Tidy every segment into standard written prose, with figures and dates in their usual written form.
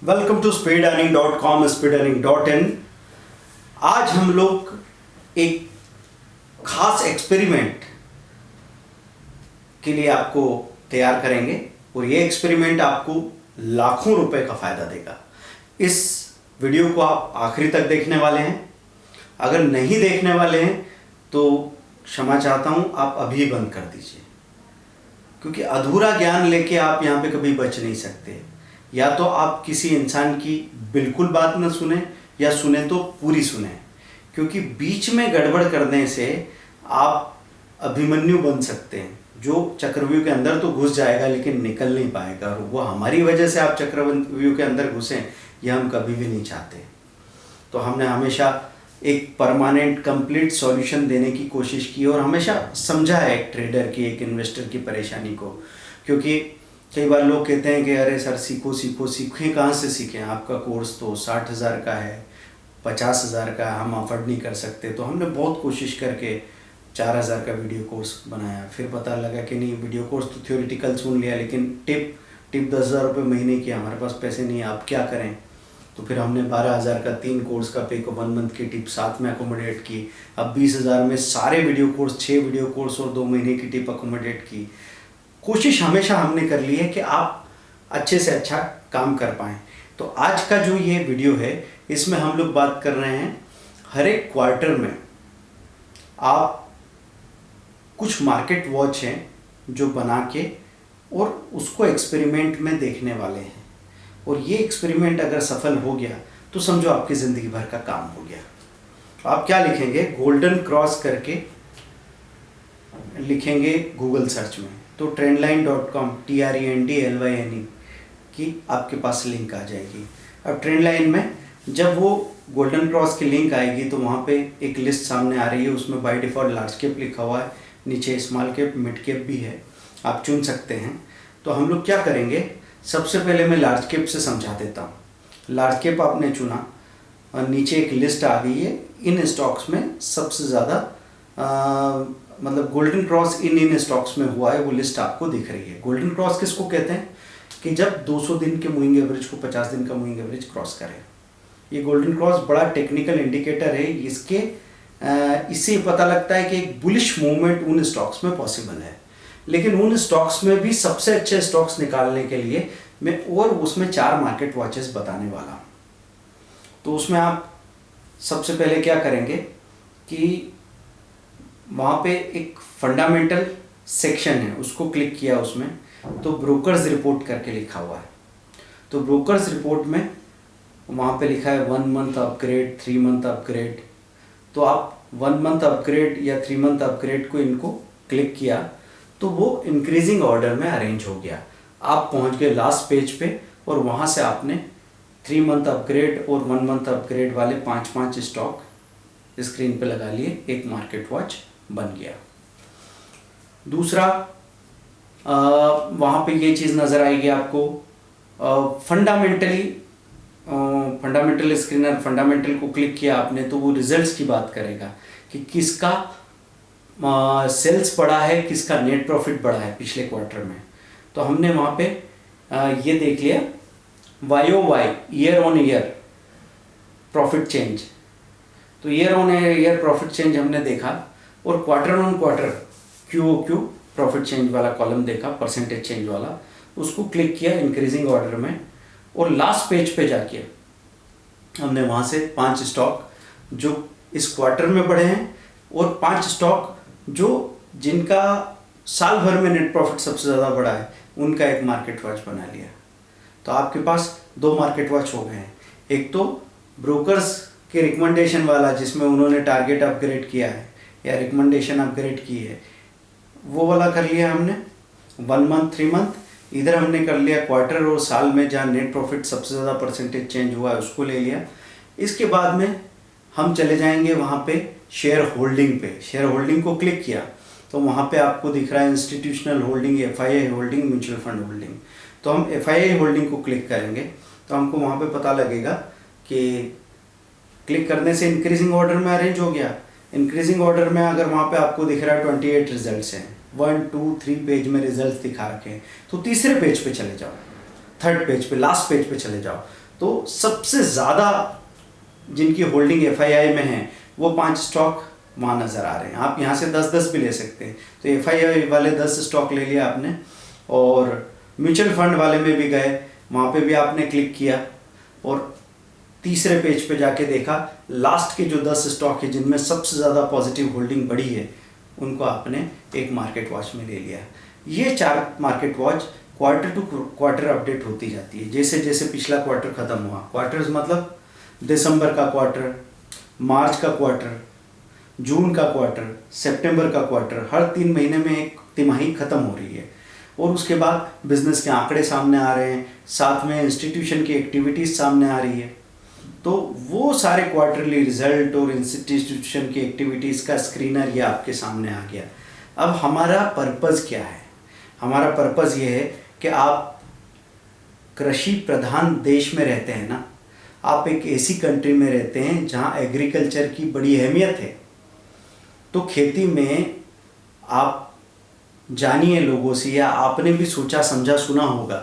Welcome to speedearning.com, speedearning.in। आज हम लोग एक खास एक्सपेरिमेंट के लिए आपको तैयार करेंगे और ये एक्सपेरिमेंट आपको लाखों रुपए का फायदा देगा। इस वीडियो को आप आखिरी तक देखने वाले हैं। अगर नहीं देखने वाले हैं तो क्षमा चाहता हूं, आप अभी बंद कर दीजिए, क्योंकि अधूरा ज्ञान लेके आप यहाँ पे कभी बच नहीं सकते। या तो आप किसी इंसान की बिल्कुल बात न सुने या सुने तो पूरी सुने, क्योंकि बीच में गड़बड़ करने से आप अभिमन्यु बन सकते हैं, जो चक्रव्यूह के अंदर तो घुस जाएगा लेकिन निकल नहीं पाएगा। और वो हमारी वजह से आप चक्रव्यूह के अंदर घुसें, यह हम कभी भी नहीं चाहते। तो हमने हमेशा एक परमानेंट कंप्लीट सॉल्यूशन देने की कोशिश की और हमेशा समझा है एक ट्रेडर की, एक इन्वेस्टर की परेशानी को। क्योंकि कई बार लोग कहते हैं कि अरे सर सीखो सीखो, सीखें कहाँ से सीखें, आपका कोर्स तो 60,000 का है, 50,000 का है, हम अफोर्ड नहीं कर सकते। तो हमने बहुत कोशिश करके 4,000 का वीडियो कोर्स बनाया। फिर पता लगा कि नहीं, वीडियो कोर्स तो थ्योरेटिकल सुन लिया, लेकिन टिप 10,000 रुपये महीने की, हमारे पास पैसे नहीं है, आप क्या करें। तो फिर हमने 12,000 का 3 कोर्स का पे को 1 मंथ की टिप साथ में अकोमोडेट की। अब 20,000 में सारे वीडियो कोर्स, 6 वीडियो कोर्स और 2 महीने की टिप अकोमोडेट की। कोशिश हमेशा हमने कर ली है कि आप अच्छे से अच्छा काम कर पाएँ। तो आज का जो ये वीडियो है, इसमें हम लोग बात कर रहे हैं हर एक क्वार्टर में आप कुछ मार्केट वॉच हैं जो बना के और उसको एक्सपेरिमेंट में देखने वाले हैं। और ये एक्सपेरिमेंट अगर सफल हो गया तो समझो आपकी ज़िंदगी भर का काम हो गया। आप क्या लिखेंगे, गोल्डन क्रॉस करके लिखेंगे गूगल सर्च में, तो trendline.com TRENDLYNE की आपके पास लिंक आ जाएगी। अब ट्रेंडलाइन में जब वो गोल्डन क्रॉस की लिंक आएगी तो वहाँ पे एक लिस्ट सामने आ रही है, उसमें बाय डिफ़ॉल्ट लार्ज कैप लिखा हुआ है, नीचे स्मॉल कैप, मिड कैप भी है, आप चुन सकते हैं। तो हम लोग क्या करेंगे, सबसे पहले मैं लार्ज कैप से समझा देता हूँ। लार्ज कैप आपने चुना और नीचे एक लिस्ट आ गई है, इन स्टॉक्स में सबसे ज़्यादा मतलब गोल्डन क्रॉस इन स्टॉक्स में हुआ है, वो लिस्ट आपको दिख रही है। गोल्डन क्रॉस किसको कहते हैं कि जब 200 दिन के मूविंग एवरेज को 50 दिन का मूविंग एवरेज क्रॉस करे। ये गोल्डन क्रॉस बड़ा टेक्निकल इंडिकेटर है, इससे पता लगता है कि एक बुलिश मूवमेंट उन स्टॉक्स में पॉसिबल है। लेकिन उन स्टॉक्स में भी सबसे अच्छे स्टॉक्स निकालने के लिए मैं और उसमें 4 मार्केट वॉचेस बताने वाला हूँ। तो उसमें आप सबसे पहले क्या करेंगे कि वहाँ पे एक फंडामेंटल सेक्शन है, उसको क्लिक किया, उसमें तो ब्रोकर्स रिपोर्ट करके लिखा हुआ है। तो ब्रोकर्स रिपोर्ट में वहाँ पे लिखा है 1 मंथ अपग्रेड, 3 मंथ अपग्रेड। तो आप 1 मंथ अपग्रेड या 3 मंथ अपग्रेड को इनको क्लिक किया तो वो इंक्रीजिंग ऑर्डर में अरेंज हो गया। आप पहुँच गए लास्ट पेज पे और वहाँ से आपने 3 मंथ अपग्रेड और 1 मंथ अपग्रेड वाले 5 स्टॉक स्क्रीन पे लगा लिए, एक मार्केट वॉच बन गया। दूसरा, वहाँ पे ये चीज़ नज़र आएगी आपको, फंडामेंटल स्क्रीनर, फंडामेंटल को क्लिक किया आपने तो वो रिजल्ट्स की बात करेगा कि किसका सेल्स बढ़ा है, किसका नेट प्रॉफिट बढ़ा है पिछले क्वार्टर में। तो हमने वहाँ पे ये देख लिया YOY, year on year profit change. तो year on year profit change हमने देखा और quarter on quarter QOQ profit change वाला कॉलम देखा, परसेंटेज चेंज वाला, उसको क्लिक किया इंक्रीजिंग ऑर्डर में। और लास्ट पेज पे जाके हमने वहाँ से 5 स्टॉक जो इस क्वार्टर में बढ़े हैं और 5 स्टॉक जो जिनका साल भर में नेट प्रॉफिट सबसे ज़्यादा बढ़ा है, उनका एक मार्केट वॉच बना लिया। तो आपके पास 2 मार्केट वॉच हो गए हैं। एक तो ब्रोकर्स के रिकमेंडेशन वाला जिसमें उन्होंने टारगेट अपग्रेड किया है या रिकमेंडेशन अपग्रेड की है, वो वाला कर लिया हमने 1 मंथ, 3 मंथ। इधर हमने कर लिया क्वार्टर और साल में जहाँ नेट प्रॉफिट सबसे ज़्यादा परसेंटेज चेंज हुआ है, उसको ले लिया। इसके बाद में हम चले जाएंगे वहाँ पे शेयर होल्डिंग पे। शेयर होल्डिंग को क्लिक किया तो वहाँ पे आपको दिख रहा है institutional holding, FII holding, mutual fund holding. तो हम FII होल्डिंग को क्लिक करेंगे तो हमको वहाँ पे पता लगेगा कि क्लिक करने से इंक्रीजिंग ऑर्डर में अरेंज हो गया। इंक्रीजिंग ऑर्डर में अगर वहाँ पे आपको दिख रहा है 28 रिजल्ट्स हैं, 1, 2, 3 पेज में रिजल्ट दिखा रखे हैं, तो तीसरे पेज पे चले जाओ, थर्ड पेज पे, लास्ट पेज पे चले जाओ। तो सबसे ज़्यादा जिनकी होल्डिंग एफआईआई में है वो 5 स्टॉक वहाँ नज़र आ रहे हैं। आप यहाँ से 10-10 भी ले सकते हैं। तो एफआईआई वाले 10 स्टॉक ले लिया आपने, और म्यूचुअल फंड वाले में भी गए, वहाँ पे भी आपने क्लिक किया और तीसरे पेज पे जाके देखा लास्ट के जो 10 स्टॉक है जिनमें सबसे ज़्यादा पॉजिटिव होल्डिंग बढ़ी है, उनको आपने एक मार्केट वॉच में ले लिया। ये 4 market watch quarter to quarter update होती जाती है। जैसे जैसे पिछला क्वार्टर ख़त्म हुआ, क्वार्टर्स मतलब दिसंबर का क्वार्टर, मार्च का क्वार्टर, जून का क्वार्टर, सितंबर का क्वार्टर, हर 3 महीने में एक तिमाही ख़त्म हो रही है और उसके बाद बिजनेस के आंकड़े सामने आ रहे हैं, साथ में इंस्टीट्यूशन की एक्टिविटीज़ सामने आ रही है। तो वो सारे क्वार्टरली रिजल्ट और इंस्टीट्यूशन की एक्टिविटीज़ का स्क्रीनर ये आपके सामने आ गया। अब हमारा पर्पज़ क्या है? हमारा पर्पज़ ये है कि आप कृषि प्रधान देश में रहते हैं ना, आप एक ऐसी कंट्री में रहते हैं जहाँ एग्रीकल्चर की बड़ी अहमियत है। तो खेती में आप जानिए लोगों से, या आपने भी सोचा समझा सुना होगा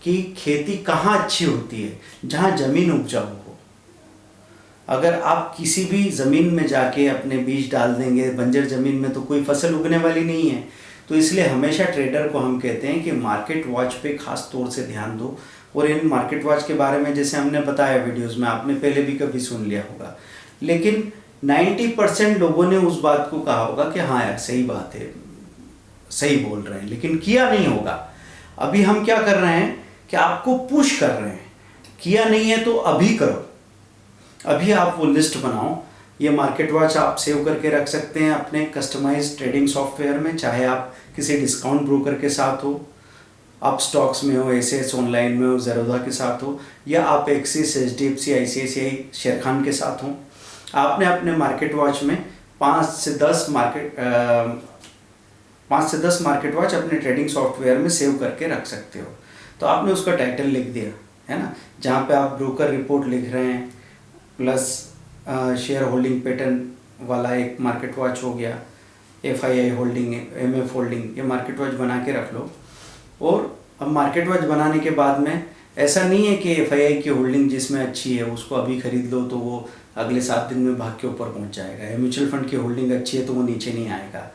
कि खेती कहाँ अच्छी होती है, जहाँ ज़मीन उपजाऊ हो। अगर आप किसी भी ज़मीन में जाके अपने बीज डाल देंगे, बंजर ज़मीन में तो कोई फसल उगने वाली नहीं है। तो इसलिए हमेशा ट्रेडर को हम कहते हैं कि मार्केट वॉच पे खास तौर से ध्यान दो। और इन मार्केट वॉच के बारे में जैसे हमने बताया वीडियोस में, आपने पहले भी कभी सुन लिया होगा, लेकिन 90% लोगों ने उस बात को कहा होगा कि हाँ यार सही बात है, सही बोल रहे हैं, लेकिन किया नहीं होगा। अभी हम क्या कर रहे हैं कि आपको पुश कर रहे हैं, किया नहीं है तो अभी करो, अभी आप वो लिस्ट बनाओ। ये मार्केट वॉच आप सेव करके रख सकते हैं अपने कस्टमाइज्ड ट्रेडिंग सॉफ्टवेयर में, चाहे आप किसी डिस्काउंट ब्रोकर के साथ हो, आप स्टॉक्स में हो, एसएस ऑनलाइन में हो, ज़रोधा के साथ हो, या आप एक्सिस, एचडीएफसी, आईसीआईसीआई, शेरखान के साथ हो। आपने अपने मार्केट वॉच में 5 से 10 मार्केट वॉच अपने ट्रेडिंग सॉफ्टवेयर में सेव करके रख सकते हो। तो आपने उसका टाइटल लिख दिया है ना, जहाँ पे आप ब्रोकर रिपोर्ट लिख रहे हैं, प्लस शेयर होल्डिंग पैटर्न वाला एक मार्केट वॉच हो गया, एफआईआई होल्डिंग, एमएफ होल्डिंग, ये मार्केट वॉच बना के रख लो। और अब मार्केट वॉच बनाने के बाद में ऐसा नहीं है कि एफआईआई की होल्डिंग जिसमें अच्छी है उसको अभी खरीद लो तो वो अगले 7 दिन में भाग के ऊपर पहुंच जाएगा, या म्यूचुअल फंड की होल्डिंग अच्छी है तो वो नीचे नहीं आएगा।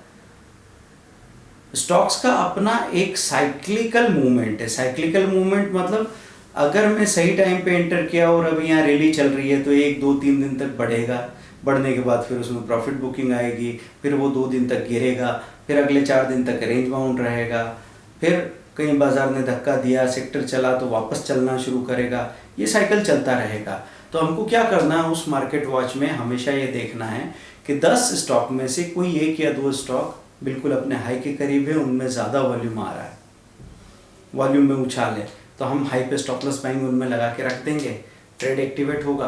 स्टॉक्स का अपना एक साइक्लिकल मूवमेंट है। साइक्लिकल मूवमेंट मतलब अगर मैं सही टाइम पे एंटर किया और अभी यहाँ रैली चल रही है तो 1, 2, 3 दिन तक बढ़ेगा, बढ़ने के बाद फिर उसमें प्रॉफिट बुकिंग आएगी, फिर वो 2 दिन तक गिरेगा, फिर अगले 4 दिन तक रेंज बाउंड रहेगा, फिर कहीं बाजार ने धक्का दिया, सेक्टर चला तो वापस चलना शुरू करेगा, ये साइकिल चलता रहेगा। तो हमको क्या करना है, उस मार्केट वॉच में हमेशा ये देखना है कि 10 स्टॉक में से कोई 1 या 2 स्टॉक बिल्कुल अपने हाई के करीब है, उनमें ज़्यादा वॉल्यूम आ रहा है, वॉल्यूम में उछाल है, तो हम हाई पे स्टॉप लॉस बाइंग उनमें लगा के रख देंगे। ट्रेड एक्टिवेट होगा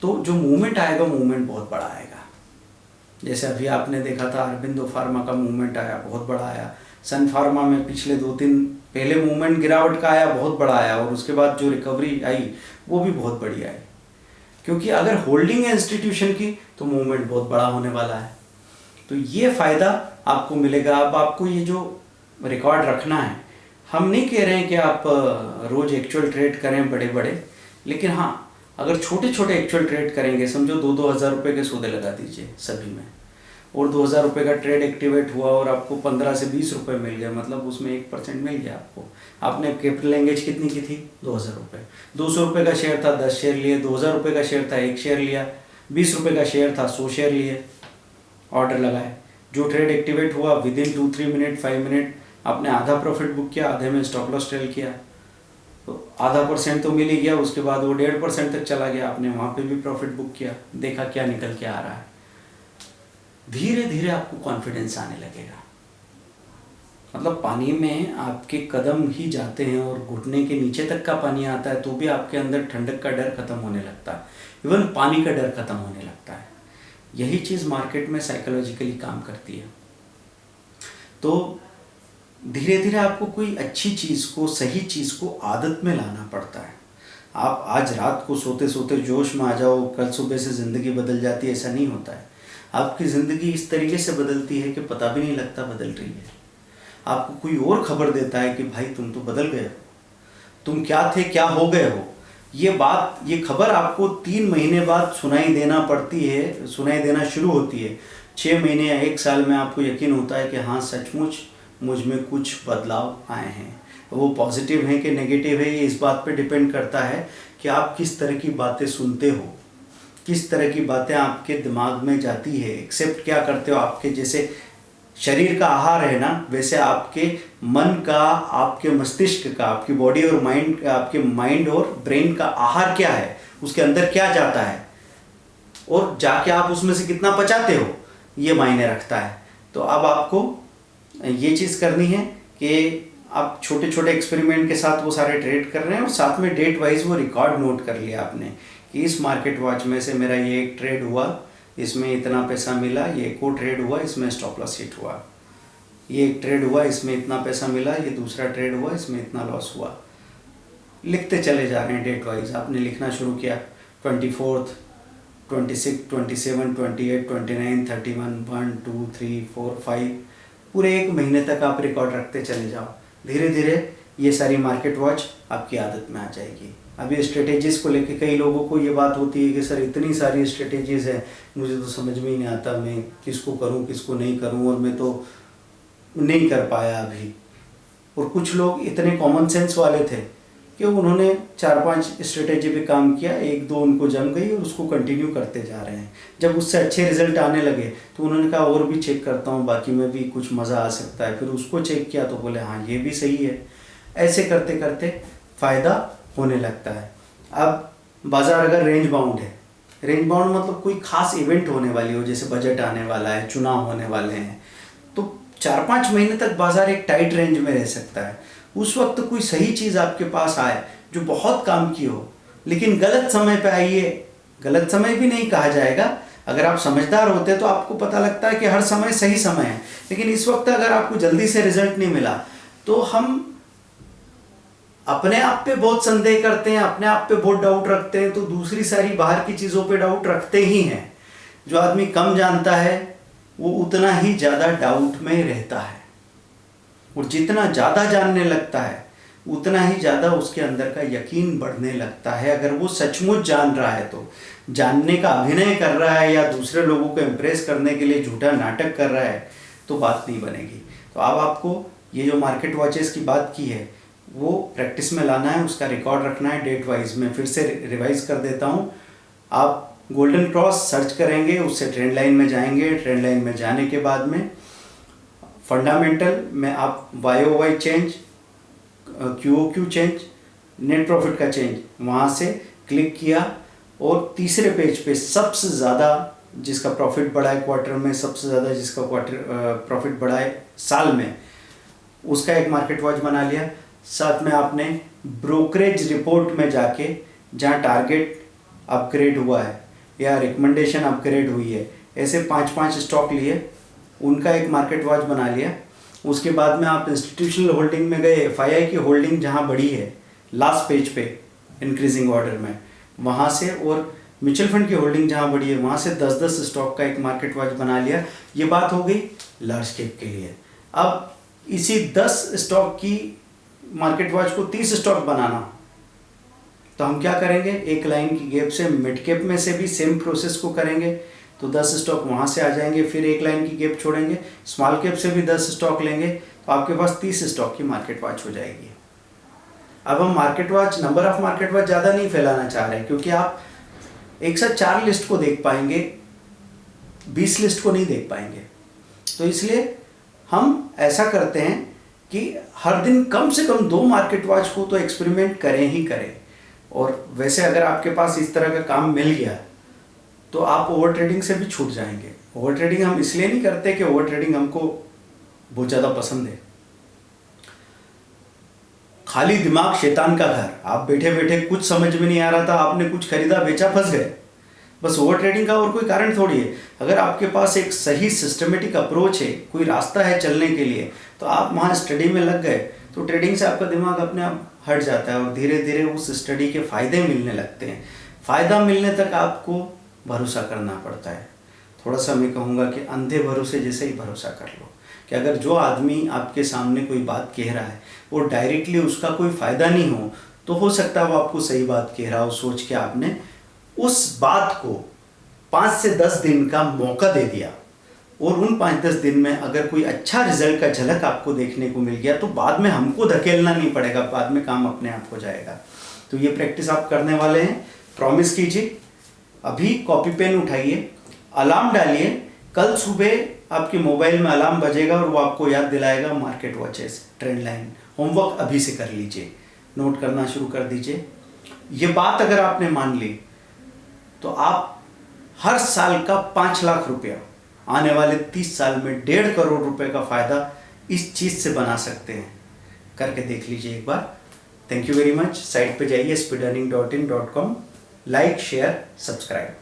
तो जो मूवमेंट आएगा, मूवमेंट बहुत बड़ा आएगा। जैसे अभी आपने देखा था अरबिंदो फार्मा का मूवमेंट आया, बहुत बड़ा आया। सन फार्मा में पिछले 2 दिन पहले मूवमेंट गिरावट का आया, बहुत बड़ा आया, और उसके बाद जो रिकवरी आई वो भी बहुत बड़ी आई, क्योंकि अगर होल्डिंग है इंस्टीट्यूशन की तो मूवमेंट बहुत बड़ा होने वाला है। तो ये फ़ायदा आपको मिलेगा। अब आपको ये जो रिकॉर्ड रखना है, हम नहीं कह रहे हैं कि आप रोज़ एक्चुअल ट्रेड करें बड़े बड़े, लेकिन हाँ अगर छोटे छोटे एक्चुअल ट्रेड करेंगे, समझो 2-2 हज़ार रुपये के सौदे लगा दीजिए सभी में, और 2,000 रुपये का ट्रेड एक्टिवेट हुआ और आपको 15 से 20 रुपये मिल गया, मतलब उसमें 1% मिल गया आपको। आपने कैपिटल एंगेज कितनी की थी? 2,000 रुपये। 200 रुपये का शेयर था, 10 शेयर लिए। 2,000 रुपये का शेयर था, 1 शेयर लिया। 20 रुपये का शेयर था, 100 शेयर लिए, ऑर्डर लगाए। जो ट्रेड एक्टिवेट हुआ विदिन 2-3 मिनट 5 मिनट आपने आधा प्रॉफिट बुक किया, आधे में स्टॉप लॉस ट्रेल किया, तो आधा % तो मिल ही गया। उसके बाद वो 1.5% तक चला गया, आपने वहाँ पे भी प्रॉफिट बुक किया, देखा क्या निकल के आ रहा है। धीरे धीरे आपको कॉन्फिडेंस आने लगेगा। मतलब पानी में आपके कदम ही जाते हैं और घुटने के नीचे तक का पानी आता है तो भी आपके अंदर ठंडक का डर खत्म होने लगता है, इवन पानी का डर खत्म होने लगता है। यही चीज़ मार्केट में साइकोलॉजिकली काम करती है। तो धीरे धीरे आपको कोई अच्छी चीज़ को, सही चीज़ को आदत में लाना पड़ता है। आप आज रात को सोते सोते जोश में आ जाओ, कल सुबह से ज़िंदगी बदल जाती है, ऐसा नहीं होता है। आपकी ज़िंदगी इस तरीके से बदलती है कि पता भी नहीं लगता बदल रही है। आपको कोई और खबर देता है कि भाई तुम तो बदल गए हो, तुम क्या थे क्या हो गए हो। ये खबर आपको 3 महीने बाद सुनाई देना शुरू होती है। 6 महीने या 1 साल में आपको यकीन होता है कि हाँ सचमुच मुझ में कुछ बदलाव आए हैं। वो पॉजिटिव हैं कि नेगेटिव है, ये इस बात पे डिपेंड करता है कि आप किस तरह की बातें सुनते हो, किस तरह की बातें आपके दिमाग में जाती है, एक्सेप्ट क्या करते हो। आपके जैसे शरीर का आहार है ना, वैसे आपके मन का, आपके मस्तिष्क का, आपकी बॉडी और माइंड, आपके माइंड और ब्रेन का आहार क्या है, उसके अंदर क्या जाता है और जाके आप उसमें से कितना पचाते हो, ये मायने रखता है। तो अब आपको ये चीज़ करनी है कि आप छोटे छोटे एक्सपेरिमेंट के साथ वो सारे ट्रेड कर रहे हैं और साथ में डेट वाइज वो रिकॉर्ड नोट कर लिया आपने कि इस मार्केट वॉच में से मेरा ये एक ट्रेड हुआ, इसमें इतना पैसा मिला, ये एक और ट्रेड हुआ, इसमें स्टॉप लॉस हिट हुआ, ये एक ट्रेड हुआ, इसमें इतना पैसा मिला, ये दूसरा ट्रेड हुआ, इसमें इतना लॉस हुआ। लिखते चले जा रहे हैं डेट वाइज। आपने लिखना शुरू किया 24, 26, 27, 28, 29, 31, 1, 2, 3, 4, 5, पूरे 1 महीने तक आप रिकॉर्ड रखते चले जाओ। धीरे धीरे ये सारी मार्केट वॉच आपकी आदत में आ जाएगी। अभी स्ट्रेटेजीज़ को लेके कई लोगों को ये बात होती है कि सर इतनी सारी स्ट्रेटेजीज़ हैं, मुझे तो समझ में ही नहीं आता, मैं किसको करूं किसको नहीं करूं, और मैं तो नहीं कर पाया अभी। और कुछ लोग इतने कॉमन सेंस वाले थे कि उन्होंने 4-5 स्ट्रेटेजी पे काम किया, 1-2 उनको जम गई और उसको कंटिन्यू करते जा रहे हैं। जब उससे अच्छे रिजल्ट आने लगे तो उन्होंने कहा और भी चेक करता हूँ, बाकी में भी कुछ मज़ा आ सकता है। फिर उसको चेक किया तो बोले हाँ ये भी सही है। ऐसे करते करते फ़ायदा होने लगता है। अब बाज़ार अगर रेंज बाउंड है, रेंज बाउंड मतलब कोई खास इवेंट होने वाली हो, जैसे बजट आने वाला है, चुनाव होने वाले हैं, तो 4-5 महीने तक बाज़ार एक टाइट रेंज में रह सकता है। उस वक्त कोई सही चीज़ आपके पास आए जो बहुत काम की हो, लेकिन गलत समय पे आई है। गलत समय भी नहीं कहा जाएगा, अगर आप समझदार होते तो आपको पता लगता है कि हर समय सही समय है। लेकिन इस वक्त अगर आपको जल्दी से रिजल्ट नहीं मिला तो हम अपने आप पे बहुत संदेह करते हैं, अपने आप पे बहुत डाउट रखते हैं, तो दूसरी सारी बाहर की चीज़ों पे डाउट रखते ही हैं। जो आदमी कम जानता है वो उतना ही ज़्यादा डाउट में रहता है, और जितना ज़्यादा जानने लगता है उतना ही ज़्यादा उसके अंदर का यकीन बढ़ने लगता है। अगर वो सचमुच जान रहा है तो, जानने का अभिनय कर रहा है या दूसरे लोगों को इम्प्रेस करने के लिए झूठा नाटक कर रहा है तो बात नहीं बनेगी। तो अब आपको ये जो मार्केट वॉचेस की बात की है वो प्रैक्टिस में लाना है, उसका रिकॉर्ड रखना है डेट वाइज। मैं फिर से रिवाइज कर देता हूँ। आप गोल्डन क्रॉस सर्च करेंगे, उससे ट्रेंड लाइन में जाएंगे, ट्रेंड लाइन में जाने के बाद में फंडामेंटल में आप YOY change, QOQ change, net profit का चेंज, वहाँ से क्लिक किया और तीसरे पेज पे सबसे ज़्यादा जिसका प्रॉफिट बढ़ा है क्वार्टर में, सबसे ज़्यादा जिसका प्रॉफिट बढ़ा है साल में, उसका एक मार्केट वॉच बना लिया। साथ में आपने ब्रोकरेज रिपोर्ट में जाके जहाँ टारगेट अपग्रेड हुआ है या रिकमेंडेशन अपग्रेड हुई है, ऐसे 5-5 स्टॉक लिए, उनका एक मार्केट वॉच बना लिया। उसके बाद में आप इंस्टीट्यूशनल होल्डिंग में गए, FII की होल्डिंग जहाँ बढ़ी है लास्ट पेज पे इंक्रीजिंग ऑर्डर में, वहाँ से, और म्यूचुअल फंड की होल्डिंग जहाँ बढ़ी है वहाँ से 10-10 स्टॉक का एक मार्केट वॉच बना लिया। ये बात हो गई लार्ज कैप के लिए। अब इसी 10 स्टॉक की मार्केट वॉच को 30 स्टॉक बनाना, तो हम क्या करेंगे, एक लाइन की गैप से मिड कैप में से भी सेम प्रोसेस को करेंगे, तो 10 स्टॉक वहाँ से आ जाएंगे। फिर एक लाइन की गैप छोड़ेंगे, स्मॉल कैप से भी 10 स्टॉक लेंगे, तो आपके पास 30 स्टॉक की मार्केट वॉच हो जाएगी। अब हम market watch, number of market watch ज़्यादा नहीं फैलाना चाह रहे, क्योंकि आप एक साथ 4 लिस्ट को देख पाएंगे, 20 लिस्ट को नहीं देख पाएंगे। तो इसलिए हम ऐसा करते हैं कि हर दिन कम से कम 2 मार्केट वॉच को तो एक्सपेरिमेंट करें ही करें। और वैसे अगर आपके पास इस तरह का काम मिल गया तो आप ओवर ट्रेडिंग से भी छूट जाएंगे। ओवर ट्रेडिंग हम इसलिए नहीं करते कि ओवर ट्रेडिंग हमको बहुत ज़्यादा पसंद है। खाली दिमाग शैतान का घर। आप बैठे बैठे कुछ समझ में नहीं आ रहा था, आपने कुछ खरीदा बेचा, फंस गए, बस ओवर ट्रेडिंग का और कोई कारण थोड़ी है। अगर आपके पास एक सही सिस्टमेटिक अप्रोच है, कोई रास्ता है चलने के लिए, तो आप वहाँ स्टडी में लग गए तो ट्रेडिंग से आपका दिमाग अपने आप हट जाता है और धीरे धीरे उस स्टडी के फ़ायदे मिलने लगते हैं। फ़ायदा मिलने तक आपको भरोसा करना पड़ता है। थोड़ा सा मैं कहूँगा कि अंधे भरोसे जैसे ही भरोसा कर लो, कि अगर जो आदमी आपके सामने कोई बात कह रहा है वो डायरेक्टली उसका कोई फ़ायदा नहीं हो तो हो सकता है वो आपको सही बात कह रहा हो, सोच के आपने उस बात को 5 से 10 दिन का मौका दे दिया, और उन 5-10 दिन में अगर कोई अच्छा रिजल्ट का झलक आपको देखने को मिल गया तो बाद में हमको धकेलना नहीं पड़ेगा, बाद में काम अपने आप हो जाएगा। तो ये प्रैक्टिस आप करने वाले हैं, प्रॉमिस कीजिए। अभी कॉपी पेन उठाइए, अलार्म डालिए, कल सुबह आपके मोबाइल में अलार्म बजेगा और वो आपको याद दिलाएगा market watches, trend line. Homework अभी से कर लीजिए, नोट करना शुरू कर दीजिए। ये बात अगर आपने मान ली तो आप हर साल का 5 लाख रुपया आने वाले 30 साल में 1.5 करोड़ रुपए का फायदा इस चीज से बना सकते हैं। करके देख लीजिए एक बार। Thank you very much. Site पे जाइए speedearning.in.com, लाइक शेयर सब्सक्राइब।